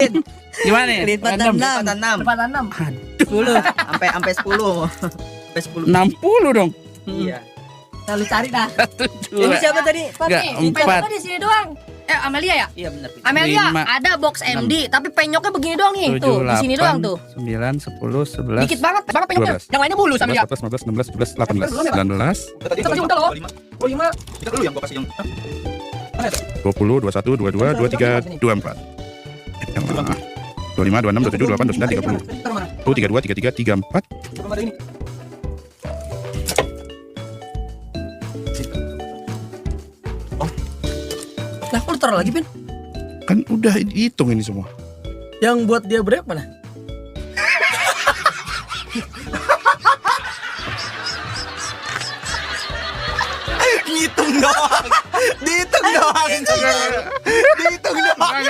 Pin. Gimana nih? Lipat Random. enam. Lipatan 6. Lipatan 6. 10. Sampai 10. Sampai 10. 60 dong. Iya. Nah, lu cari dah. 1, Ini 2, siapa tadi? Enggak, Nih, 4. penyoknya di sini doang. Amelia ya? Iya benar, Pin. Amelia 5, ada box MD, tapi penyoknya begini doang nih. 7, Tuh, di sini doang tuh. 9, 10, 11, Dikit banget penyoknya. 12. Yang lainnya mulus Amelia. 14, 15, 16, 17, 18, 19, Tadi Kita kasih udah loh. 25. 25. Kita dulu yang gua kasih yang. 20, 21, 22, 23, 24. 25, 26, 27, 28, 29, 30. 32, 33, 34. Nah, kok lu taruh lagi, Pin? Kan udah hitung ini semua. Yang buat dia break mana? Dihitung doang. Dihitung doang. Dihitung doang.